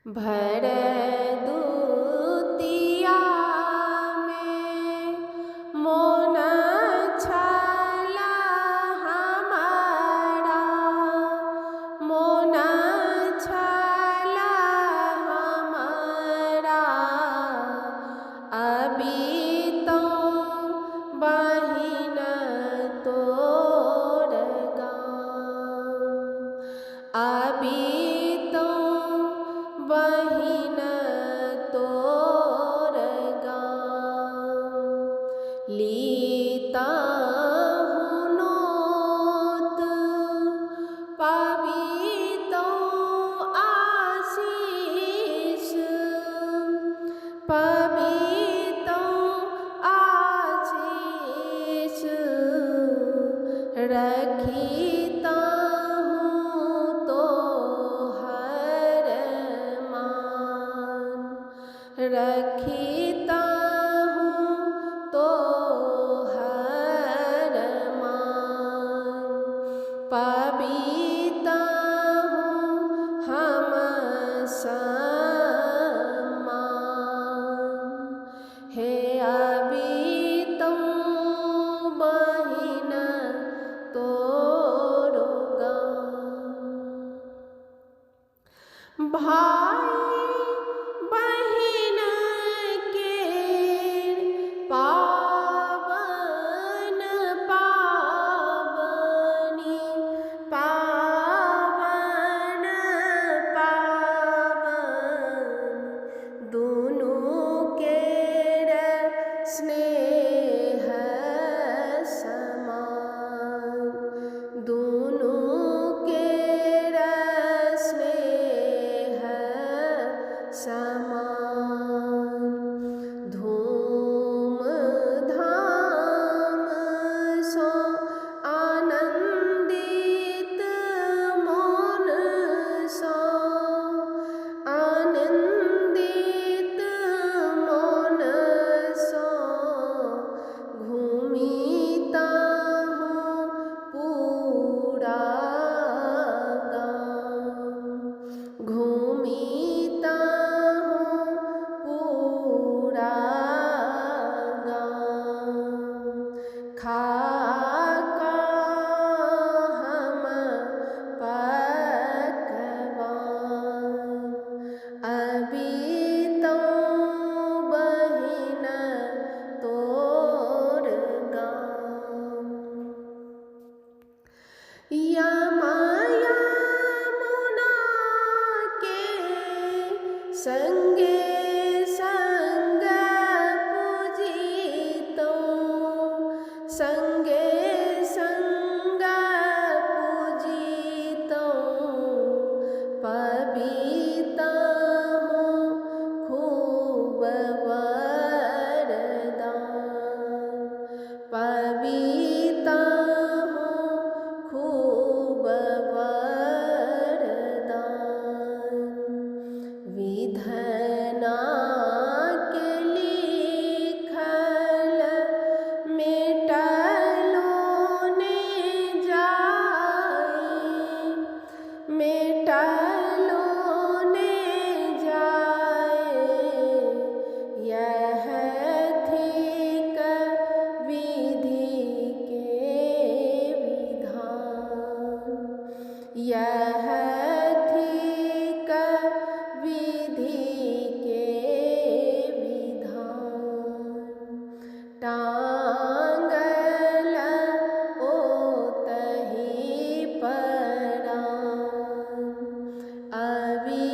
भर दुतिया में मोन छला हमारा, मोन छला हमारा। अभी तो बहिन तोर गाँव, अभी तो बहिन तोर गाँव। लीता हुनोत पावी तो आशीष, पावी तो आशीष। रखीता हूँ तो हर मान, रखीता हूँ तो हर मान। पबीता हूँ हम सम्मान। हे अभी तो बहिन तोर गाँव। भाई बहिन केर पावन पावनी, पावन पावन। दुनू केर स्नेह समान, दुनू केर स्नेह समान। धूम धाम सो आनंदित मोन सो, आनंदित मोन सो। घूमिता हूँ पूरा गाँव, घूमिता हूँ पूरा गाँव। खाका हम पकवान, अभी तो बहिन तोर गाँव। यमया मुना के संगे संग पूजितो, संगे संग पूजितो। पबीता हूँ खूब वरदान, पबीता हूँ खूब वरदान। विधना के लिखल मेटलो ने जाए, मेटलो ने जाए। यह थिक विधि के विधान, यह थिक विधि के विधान। टांगल ओतहि परान, अभी